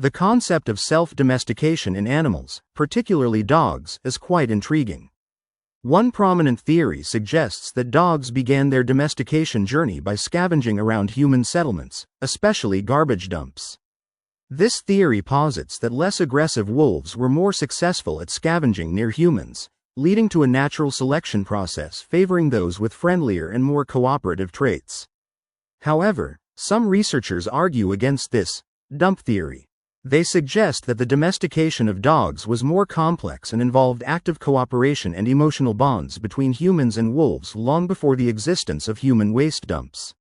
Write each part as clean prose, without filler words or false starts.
The concept of self-domestication in animals, particularly dogs, is quite intriguing. One prominent theory suggests that dogs began their domestication journey by scavenging around human settlements, especially garbage dumps. This theory posits that less aggressive wolves were more successful at scavenging near humans, leading to a natural selection process favoring those with friendlier and more cooperative traits. However, some researchers argue against this dump theory. They suggest that the domestication of dogs was more complex and involved active cooperation and emotional bonds between humans and wolves long before the existence of human waste dumps.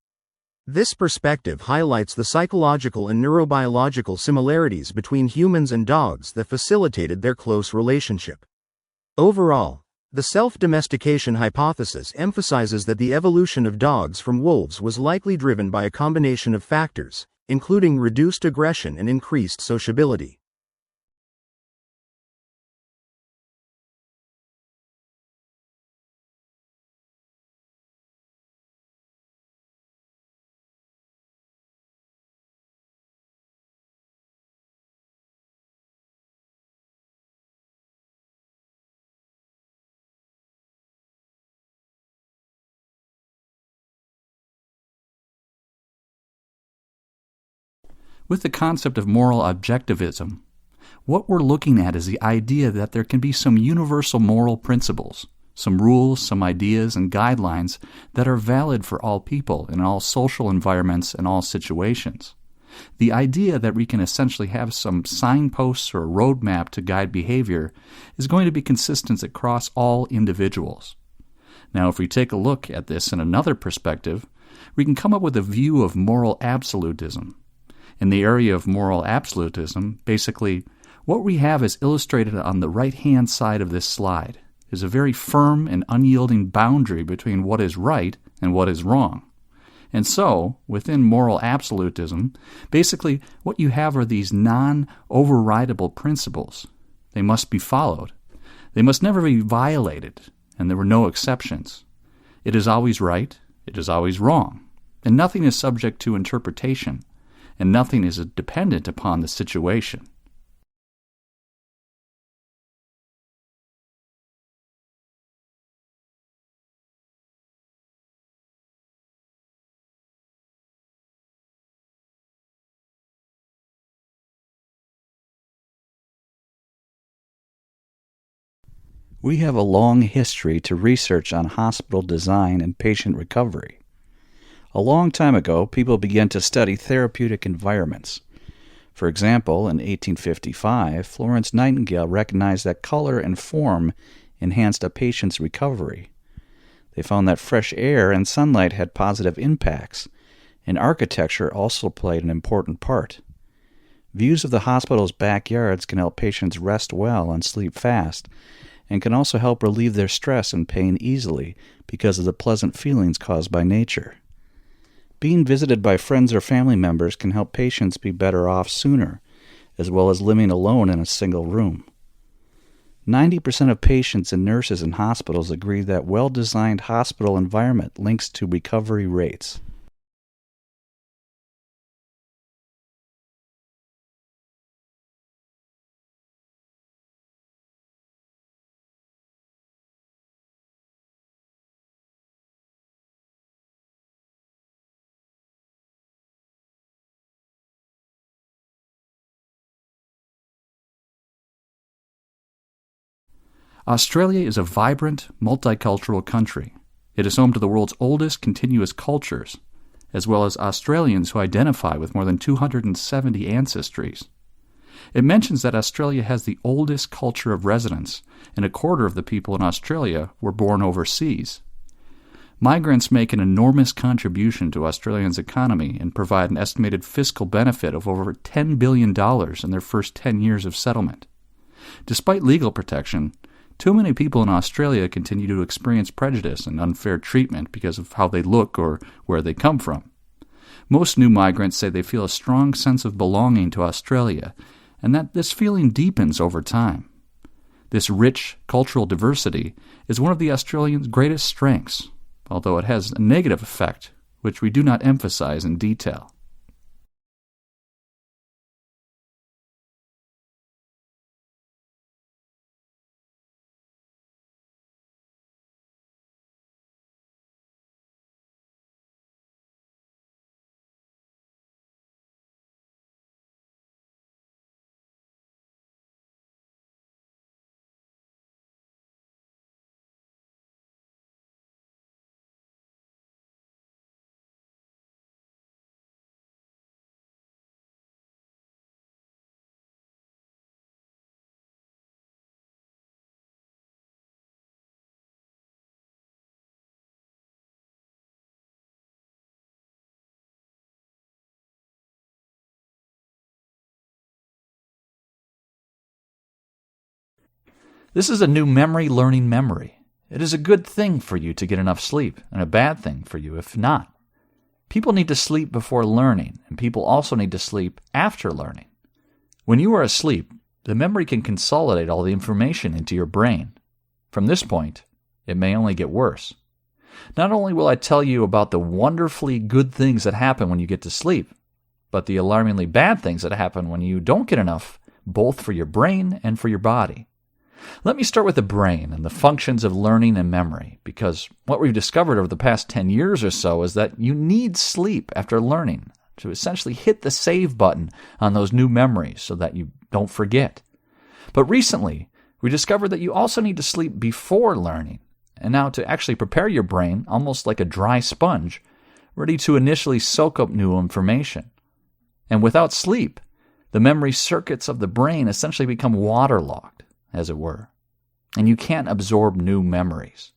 This perspective highlights the psychological and neurobiological similarities between humans and dogs that facilitated their close relationship. Overall, the self-domestication hypothesis emphasizes that the evolution of dogs from wolves was likely driven by a combination of factors, including reduced aggression and increased sociability. With the concept of moral objectivism, what we're looking at is the idea that there can be some universal moral principles, some rules, some ideas, and guidelines that are valid for all people in all social environments and all situations. The idea that we can essentially have some signposts or a roadmap to guide behavior is going to be consistent across all individuals. Now, if we take a look at this in another perspective, we can come up with a view of moral absolutism. In the area of moral absolutism, basically, what we have is illustrated on the right-hand side of this slide is a very firm and unyielding boundary between what is right and what is wrong. And so, within moral absolutism, basically what you have are these non-overridable principles. They must be followed. They must never be violated, and there were no exceptions. It is always right, it is always wrong, and nothing is subject to interpretation, and nothing is dependent upon the situation. We have a long history to research on hospital design and patient recovery. A long time ago, people began to study therapeutic environments. For example, in 1855, Florence Nightingale recognized that color and form enhanced a patient's recovery. They found that fresh air and sunlight had positive impacts, and architecture also played an important part. Views of the hospital's backyards can help patients rest well and sleep fast, and can also help relieve their stress and pain easily because of the pleasant feelings caused by nature. Being visited by friends or family members can help patients be better off sooner, as well as living alone in a single room. 90% of patients and nurses in hospitals agree that well-designed hospital environment links to recovery rates. Australia is a vibrant, multicultural country. It is home to the world's oldest continuous cultures, as well as Australians who identify with more than 270 ancestries. It mentions that Australia has the oldest culture of residence, and a quarter of the people in Australia were born overseas. Migrants make an enormous contribution to Australia's economy and provide an estimated fiscal benefit of over $10 billion in their first 10 years of settlement. Despite legal protection, too many people in Australia continue to experience prejudice and unfair treatment because of how they look or where they come from. Most new migrants say they feel a strong sense of belonging to Australia, and that this feeling deepens over time. This rich cultural diversity is one of the Australians' greatest strengths, although it has a negative effect, which we do not emphasize in detail. This is a new memory learning memory. It is a good thing for you to get enough sleep, and a bad thing for you if not. People need to sleep before learning, and people also need to sleep after learning. When you are asleep, the memory can consolidate all the information into your brain. From this point, it may only get worse. Not only will I tell you about the wonderfully good things that happen when you get to sleep, but the alarmingly bad things that happen when you don't get enough, both for your brain and for your body. Let me start with the brain and the functions of learning and memory, because what we've discovered over the past 10 years or so is that you need sleep after learning to essentially hit the save button on those new memories so that you don't forget. But recently, we discovered that you also need to sleep before learning, and now to actually prepare your brain almost like a dry sponge, ready to initially soak up new information. And without sleep, the memory circuits of the brain essentially become waterlogged, as it were, and you can't absorb new memories.